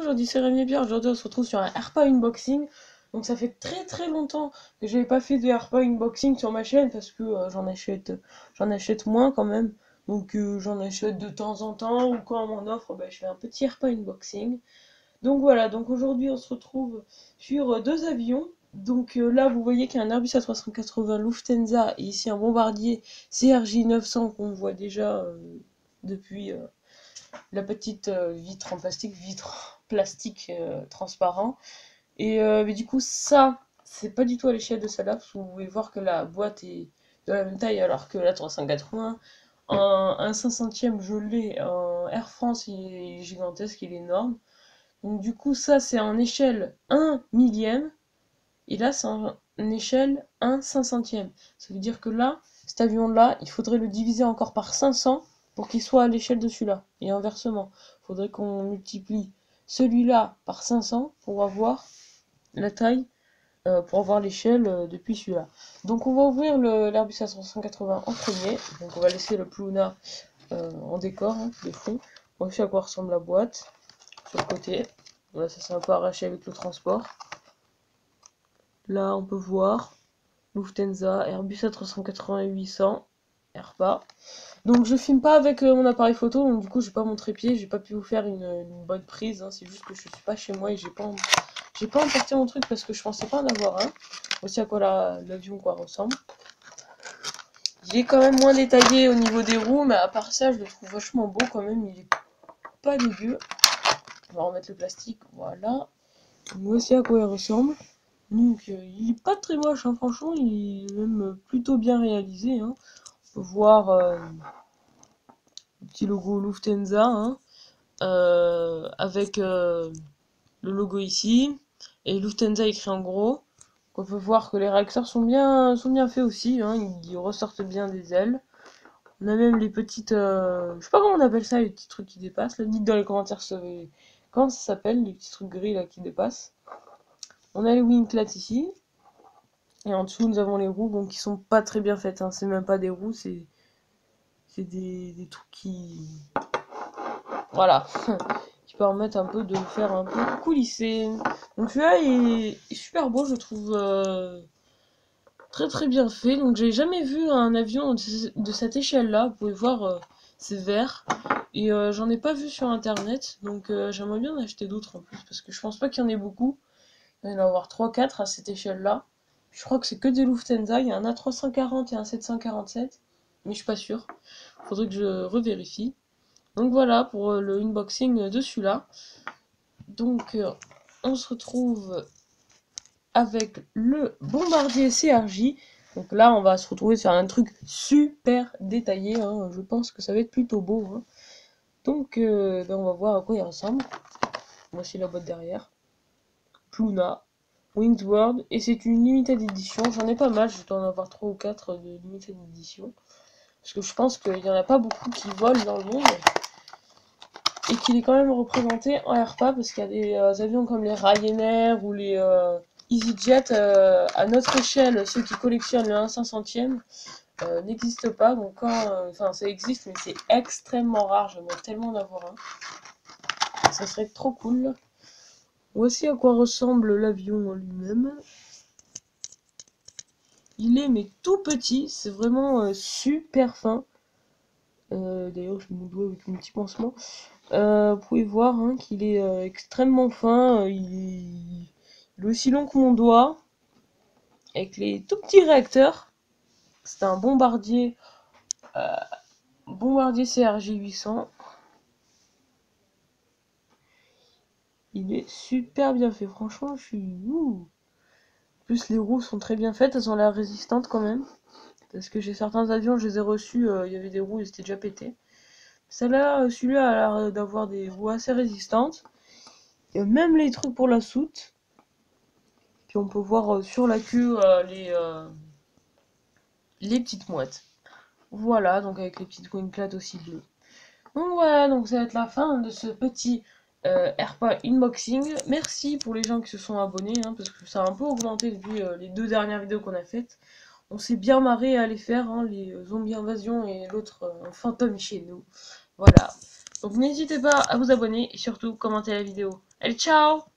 aujourd'hui c'est Rémi Pierre. Aujourd'hui on se retrouve sur un AirPod unboxing. Donc ça fait très longtemps que j'avais pas fait de AirPod unboxing sur ma chaîne parce que j'en achète moins quand même. Donc j'en achète de temps en temps ou quand on m'en offre, je fais un petit AirPod unboxing. Donc voilà, donc aujourd'hui on se retrouve sur deux avions. Donc là vous voyez qu'il y a un Airbus A380 Lufthansa et ici un bombardier CRJ 900 qu'on voit déjà depuis la petite vitre en plastique, transparent. Et mais du coup ça, c'est pas du tout à l'échelle de celle-là, parce que vous pouvez voir que la boîte est de la même taille alors que la 380. Un 500e je l'ai en Air France, il est gigantesque, il est énorme. Donc du coup ça c'est en échelle 1 millième, et là c'est en échelle 1 500e. Ça veut dire que là, cet avion-là, il faudrait le diviser encore par 500 pour qu'il soit à l'échelle de celui-là. Et inversement, il faudrait qu'on multiplie celui-là par 500 pour avoir la taille, pour avoir l'échelle depuis celui-là. Donc on va ouvrir l'Airbus A380 en premier. Donc on va laisser le Pluna en décor, de fond. On va voir à quoi ressemble la boîte sur le côté. Voilà, ça s'est un peu arraché avec le transport. Là on peut voir Lufthansa, Airbus A380-800, AirPa. Donc je filme pas avec mon appareil photo, donc du coup j'ai pas mon trépied, j'ai pas pu vous faire une bonne prise, c'est juste que je suis pas chez moi et j'ai pas emporté mon truc parce que je pensais pas en avoir un. Voici à quoi l'avion ressemble. Il est quand même moins détaillé au niveau des roues, mais à part ça je le trouve vachement beau quand même, il est pas dégueu. On va remettre le plastique, voilà. Voici à quoi il ressemble. Donc il est pas très moche, franchement, il est même plutôt bien réalisé. On peut voir le petit logo Lufthansa, avec le logo ici, et Lufthansa écrit en gros. On peut voir que les réacteurs sont bien faits aussi, ils ressortent bien des ailes. On a même les petites, je sais pas comment on appelle ça, les petits trucs qui dépassent. Là, dites dans les commentaires comment ça s'appelle, les petits trucs gris là qui dépassent. On a les wingclats ici. Et en dessous, nous avons les roues, donc qui sont pas très bien faites. C'est même pas des roues, c'est des trucs qui... Voilà. qui permettent un peu de faire un peu coulisser. Donc celui-là est super beau, je trouve très bien fait. Donc j'ai jamais vu un avion de cette échelle-là. Vous pouvez voir, c'est vert. Et j'en ai pas vu sur internet. Donc j'aimerais bien en acheter d'autres en plus, parce que je pense pas qu'il y en ait beaucoup. Il va y en avoir 3-4 à cette échelle-là. Je crois que c'est que des Lufthansa, il y a un A340 et un 747, mais je suis pas sûre. Faudrait que je revérifie. Donc voilà pour le unboxing de celui-là. Donc on se retrouve avec le bombardier CRJ. Donc là on va se retrouver sur un truc super détaillé, je pense que ça va être plutôt beau. Donc on va voir à quoi il ressemble. Voici la boîte derrière. Pluna. Wings World, et c'est une limited edition. J'en ai pas mal, je dois en avoir 3 ou 4 de limited edition. Parce que je pense qu'il n'y en a pas beaucoup qui volent dans le monde. Et qu'il est quand même représenté en AirPa, parce qu'il y a des avions comme les Ryanair ou les EasyJet à notre échelle, ceux qui collectionnent le 1/500e n'existent pas. Donc quand ça existe, mais c'est extrêmement rare. J'aimerais tellement en avoir un. Ça serait trop cool. Voici à quoi ressemble l'avion en lui-même. Il est mais tout petit, c'est vraiment super fin. D'ailleurs, je me dois avec mon petit pansement. Vous pouvez voir qu'il est extrêmement fin. Il est aussi long que mon doigt, avec les tout petits réacteurs. C'est un bombardier CRJ 800. Il est super bien fait, franchement. Je suis plus les roues sont très bien faites, elles ont l'air résistantes quand même. Parce que j'ai certains avions, je les ai reçus, il y avait des roues, ils étaient déjà pétés. Celui-là a l'air d'avoir des roues assez résistantes. Il y a même les trucs pour la soute. Puis on peut voir sur la queue les petites mouettes. Voilà, donc avec les petites wingclats aussi bleues. Donc voilà, donc ça va être la fin de ce petit AirPod unboxing. Merci pour les gens qui se sont abonnés, parce que ça a un peu augmenté depuis les 2 dernières vidéos qu'on a faites. On s'est bien marré à les faire, les zombies invasion et l'autre fantôme chez nous. Voilà. Donc n'hésitez pas à vous abonner et surtout commenter la vidéo. Allez, ciao!